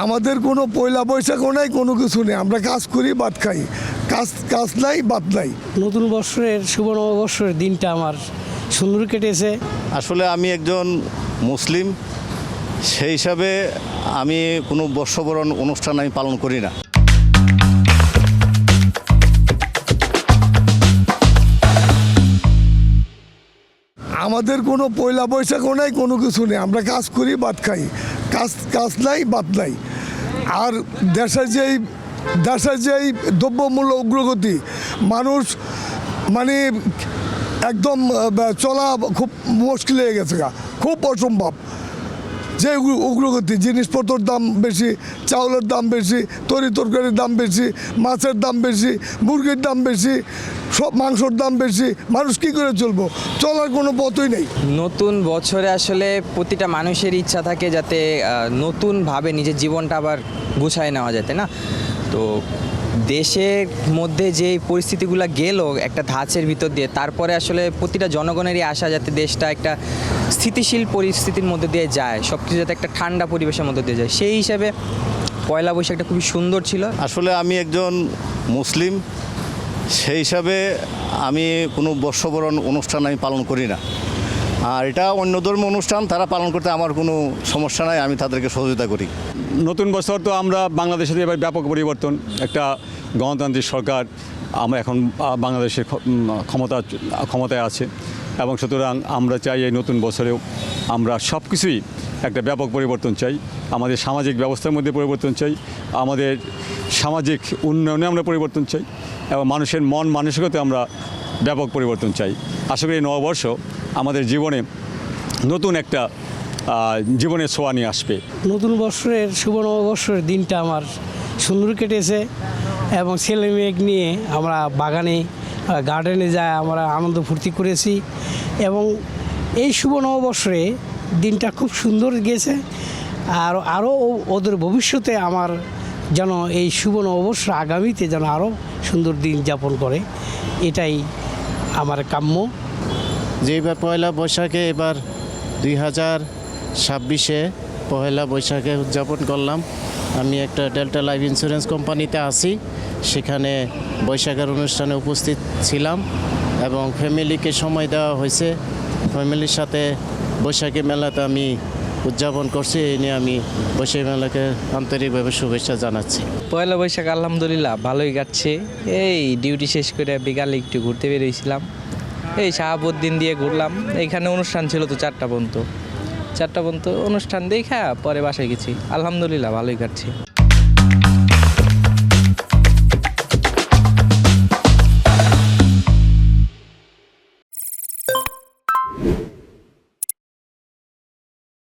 আমাদের কোনো পয়লা বৈশাখও নাই, কোনো কিছু নেই। আমরা কাজ করি, ভাত খাই। কাজ নাই, ভাত নাই। নতুন বছরের শুভ নববর্ষের দিনটা আমার সুন্দর কেটেছে। আসলে আমি একজন মুসলিম, সেই হিসাবে আমি কোনো বর্ষবরণ অনুষ্ঠান আমি পালন করি না। আমাদের কোনো পয়লা বৈশাখও নাই, কোনো কিছু নেই। আমরা কাজ করি, ভাত খাই। কাজ নাই, ভাত নাই। আর দেশের যেই দ্রব্যমূল্য উগ্রগতি, মানুষ মানে একদম চলা খুব মুশকিল হয়ে গেছে, খুব অসম্ভব। যে উগ্রগতি, জিনিসপত্রের দাম বেশি, চাউলের দাম বেশি, তরকারির দাম বেশি, মাছের দাম বেশি, মুরগির দাম বেশি, সব মাংসর দাম বেশি। মানুষ কি করে চলবো? চলার কোনো পথই নেই। নতুন বছরে আসলে প্রতিটা মানুষের ইচ্ছা থাকে যাতে নতুনভাবে নিজের জীবনটা আবার গুছায় নেওয়া যায়, তাই না? তো দেশের মধ্যে যে পরিস্থিতিগুলো গেল একটা ধাঁচের ভিতর দিয়ে, তারপরে আসলে প্রতিটা জনগণেরই আশা যাতে দেশটা একটা স্থিতিশীল পরিস্থিতির মধ্যে দিয়ে যায়, সব কিছু যাতে একটা ঠান্ডা পরিবেশের মধ্যে দিয়ে যায়। সেই হিসাবে পয়লা বৈশাখটা খুবই সুন্দর ছিল। আসলে আমি একজন মুসলিম, সেই হিসাবে আমি কোনো বর্ষবরণ অনুষ্ঠান আমি পালন করি না। আর এটা অন্য ধর্মীয় অনুষ্ঠান, তারা পালন করতে আমার কোনো সমস্যা নাই, আমি তাদেরকে সহযোগিতা করি। নতুন বছর তো আমরা বাংলাদেশের এবার ব্যাপক পরিবর্তন, একটা গণতান্ত্রিক সরকার আমরা এখন বাংলাদেশের ক্ষমতায় আছে, এবং সুতরাং আমরা চাই এই নতুন বছরেও আমরা সব কিছুই একটা ব্যাপক পরিবর্তন চাই। আমাদের সামাজিক ব্যবস্থার মধ্যে পরিবর্তন চাই, আমাদের সামাজিক উন্নয়নে আমরা পরিবর্তন চাই, এবং মানুষের মন মানসিকতায় আমরা ব্যাপক পরিবর্তন চাই। আশা করি এই নববর্ষ আমাদের জীবনে নতুন একটা জীবনের ছোঁয়া নিয়ে আসবে। নতুন বছরের শুভ নববর্ষের দিনটা আমার সুন্দর কেটেছে, এবং ছেলে মেয়ে নিয়ে আমরা বাগানে গার্ডেনে যায় আমরা আনন্দ ফুর্তি করেছি, এবং এই শুভ নববর্ষে দিনটা খুব সুন্দর গেছে। আরও ওদের ভবিষ্যতে আমার যেন এই শুভ নববর্ষ আগামীতে যেন আরও সুন্দর দিন যাপন করে, এটাই আমার কাম্য। যে এবার পয়লা বৈশাখে এবার 2026-এ পয়লা বৈশাখে উদযাপন করলাম। আমি একটা ডেল্টা লাইফ ইন্স্যুরেন্স কোম্পানিতে আছি, সেখানে বৈশাখের অনুষ্ঠানে উপস্থিত ছিলাম এবং ফ্যামিলিকে সময় দেওয়া হয়েছে। ফ্যামিলির সাথে বৈশাখী মেলাতে আমি উদযাপন করছি। এই নিয়ে আমি বৈশাখী মেলাকে আন্তরিকভাবে শুভেচ্ছা জানাচ্ছি। পয়লা বৈশাখ আলহামদুলিল্লাহ ভালোই কাটছে। এই ডিউটি শেষ করে বিকালে একটু ঘুরতে বেরিয়েছিলাম, এই শাহাবুদ্দিন দিয়ে ঘুরলাম। এইখানে অনুষ্ঠান ছিল তো 4টা পর্যন্ত অনুষ্ঠান দেখা পরে বাসায় গেছি। আলহামদুলিল্লাহ ভালোই কাটছে।